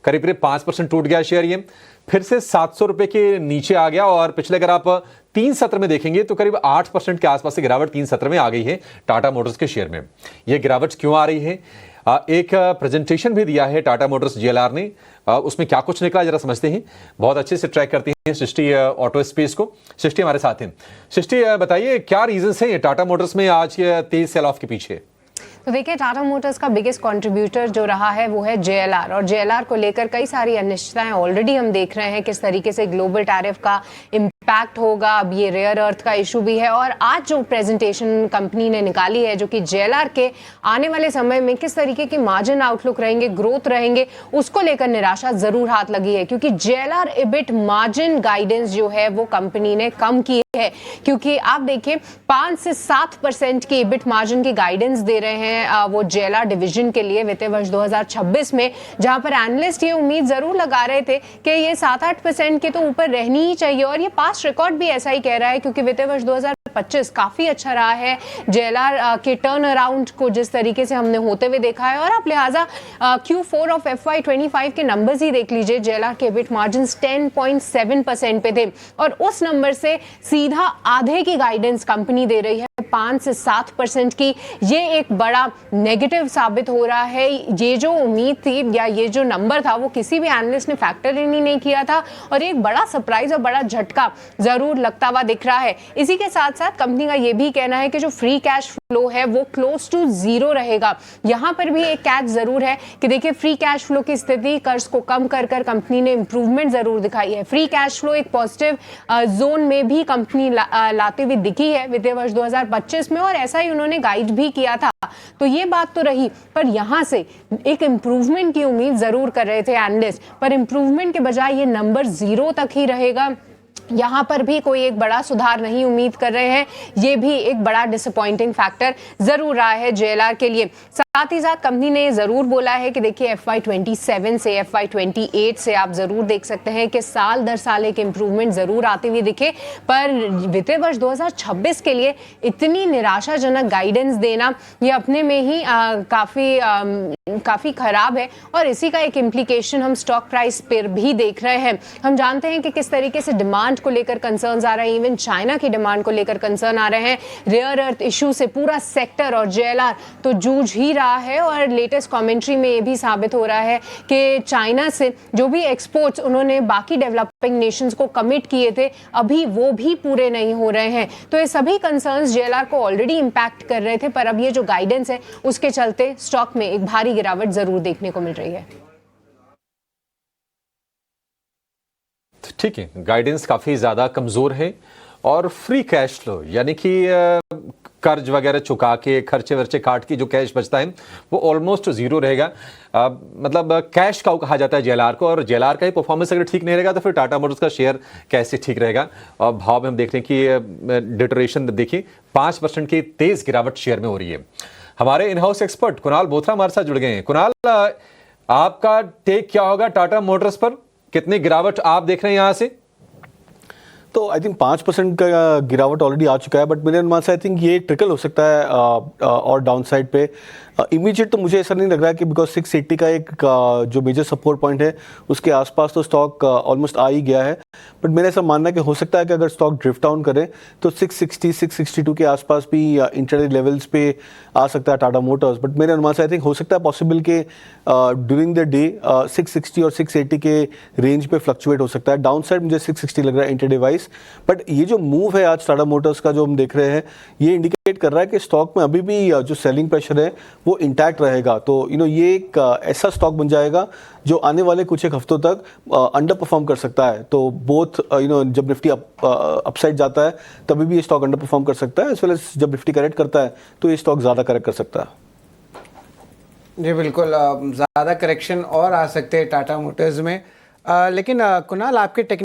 करीब करीब 5% टूट गया शेयर, ये फिर से 700 रुपए के नीचे आ गया और पिछले अगर आप 3 सत्र में देखेंगे तो करीब 8% के आसपास की गिरावट 3 सत्र में आ गई है टाटा मोटर्स के शेयर में। यह गिरावट क्यों आ रही है? एक प्रेजेंटेशन भी दिया है टाटा मोटर्स जेएलआर ने, उसमें क्या कुछ निकला जरा समझते हैं। बहुत अच्छे से ट्रैक करती हैं सृष्टि ऑटो स्पेस को। सृष्टि हमारे साथ हैं। सृष्टि बताइए क्या रीजंस हैं टाटा मोटर्स में आज के तेज सेल ऑफ के पीछे? तो देखिए, टाटा मोटर्स का बिगेस्ट कंट्रीब्यूटर जो रहा है वो है जेएलआर, और जेएलआर को लेकर कई सारी अनिश्चितताएं ऑलरेडी हम देख रहे हैं किस तरीके से ग्लोबल टैरिफ का इम्पैक्ट होगा। अब ये रेयर अर्थ का इशू भी है, और आज जो प्रेजेंटेशन कंपनी ने निकाली है जो कि जेएलआर के आने वाले समय में किस तरीके की मार्जिन आउटलुक रहेंगे, ग्रोथ रहेंगे, उसको लेकर निराशा जरूर हाथ लगी है। क्योंकि जेएलआर इबिट मार्जिन गाइडेंस जो है वो कंपनी ने कम की है, क्योंकि आप देखिए 5 से 7% की इबिट मार्जिन की गाइडेंस दे रहे हैं वो जेएलआर डिवीजन के लिए वित्तीय वर्ष 2026 में, जहां पर एनालिस्ट ये उम्मीद जरूर लगा रहे थे कि ये 7-8% के तो ऊपर रहनी ही चाहिए, और ये पास्ट रिकॉर्ड भी ऐसा ही कह रहा है। क्योंकि वित्तीय वर्ष 2025 काफी अच्छा रहा है, जेएलआर के टर्न अराउंड को जिस तरीके से हमने होते हुए देखा है, और आप लिहाजा Q4 ऑफ FY25 के नंबर्स ही देख लीजिए। जेएलआर के इबिट मार्जिन 10.7% पे थे, और उस नंबर से सीधा आधे की गाइडेंस कंपनी दे रही है 5 से 7% की। ये एक बड़ा नेगेटिव साबित हो रहा है। ये जो उम्मीद थी या ये जो नंबर था वो किसी भी एनालिस्ट ने फैक्टर इन ही नहीं किया था, और एक बड़ा सरप्राइज और बड़ा झटका जरूर लगता हुआ दिख रहा है। इसी के साथ साथ कंपनी का ये भी कहना है कि जो फ्री कैश फ्लो है वो क्लोज टू जीरो रहेगा। यहां पर भी एक कैच जरूर है कि देखिए, फ्री कैश फ्लो की स्थिति, कर्ज को कम कर कर कंपनी ने इंप्रूवमेंट जरूर दिखाई है। फ्री कैश फ्लो एक पॉजिटिव जोन में भी कंपनी लाते हुए दिखी है वित्तीय वर्ष 2025 में, और ऐसा ही उन्होंने गाइड भी किया था। तो ये बात तो रही, पर यहां से एक इंप्रूवमेंट की उम्मीद जरूर कर रहे थे एनालिस्ट, पर इंप्रूवमेंट के बजाय ये नंबर 0 तक ही रहेगा। यहाँ पर भी कोई एक बड़ा सुधार नहीं उम्मीद कर रहे हैं। ये भी एक बड़ा डिसअपॉइंटिंग फैक्टर जरूर रहा है जेएलआर के लिए। साथ ही साथ कंपनी ने जरूर बोला है कि देखिए, FY27 से FY28 से आप जरूर देख सकते हैं कि साल दर साल एक इंप्रूवमेंट जरूर आते हुए दिखे, पर वित्तीय वर्ष 2026 के लिए इतनी निराशाजनक गाइडेंस देना ये अपने में ही काफी खराब है, और इसी का एक इम्प्लीकेशन हम स्टॉक प्राइस पर भी देख रहे हैं। हम जानते हैं कि किस तरीके से डिमांड को लेकर कंसर्न्स आ रहे हैं, इवन चाइना की डिमांड को लेकर कंसर्न आ रहे हैं। रेयर अर्थ इशू से पूरा सेक्टर और जेएलआर तो जूझ ही रहा है, और लेटेस्ट कमेंट्री में ये भी साबित हो रहा है कि चाइना से जो भी एक्सपोर्ट्स उन्होंने बाकी डेवलपिंग नेशंस को कमिट किए थे, अभी वो भी पूरे नहीं हो रहे हैं। तो ये सभी कंसर्न्स जेएलआर को ऑलरेडी इंपैक्ट कर रहे थे, पर अब ये जो गाइडेंस है उसके चलते स्टॉक में एक भारी गिरावट जरूर देखने को मिल रही है। ठीक है, गाइडेंस काफी ज्यादा कमजोर है, और फ्री कैश फ्लो यानी कि कर्ज वगैरह चुका के खर्चे वर्चे काट के जो कैश बचता है वो ऑलमोस्ट 0 रहेगा। मतलब कैश काउ कहा जाता है जेएलआर को, और जेएलआर का ही परफॉर्मेंस अगर ठीक नहीं रहेगा तो फिर टाटा मोटर्स का शेयर कैसे ठीक रहेगा। और भाव में हम देख रहे हैं कि डिटोरेशन देखिए 5% की तेज गिरावट शेयर में हो रही है। हमारे in house expert Kunal Bothra हमारे साथ जुड़ गए हैं। कुणाल, आपका टेक क्या होगा टाटा मोटर्स पर? कितनी गिरावट आप देख रहे हैं यहां से? तो आई थिंक 5% का गिरावट ऑलरेडी आ चुका है, बट मेरे अनुमान से आई थिंक ये ट्रिकल हो सकता है और डाउन साइड पे। इमीडिएट तो मुझे ऐसा नहीं लग रहा है कि बिकॉज 680 का एक जो मेजर सपोर्ट पॉइंट है उसके आसपास तो स्टॉक ऑलमोस्ट आ ही गया है, बट मेरा ऐसा मानना है कि हो सकता है कि अगर स्टॉक ड्रिफ्ट डाउन करे तो 660 662 के आसपास भी इंटरडे लेवल्स पे आ सकता है टाटा मोटर्स। बट मेरे अनुमान से आई थिंक हो सकता है पॉसिबल के ड्यूरिंग द डे 660 और 680 के रेंज पे फ्लक्चुएट हो सकता है। डाउन साइड मुझे 660 लग रहा है इंटरडे वाइज, बट ये जो मूव है आज टाटा मोटर्स का जो हम देख रहे हैं ये इंडिकेट कर रहा है कि स्टॉक में अभी भी जो सेलिंग प्रेशर है वो इंटैक्ट रहेगा। तो ये एक ऐसा स्टॉक बन जाएगा जो आने वाले कुछ एक हफ्तों तक अंडर परफॉर्म कर सकता है। तो बोथ जब निफ्टी अपसाइड जाता है तभी भी ये स्टॉक अंडर परफॉर्म कर सकता है, एज वेल एज जब निफ्टी करेक्ट करता है तो ये स्टॉक ज़्यादा करेक्ट कर सकता है। जी बिल्कुल, ज़्यादा करेक्शन और आ सकते हैं टाटा मोटर्स में। लेकिन कुणाल, आपके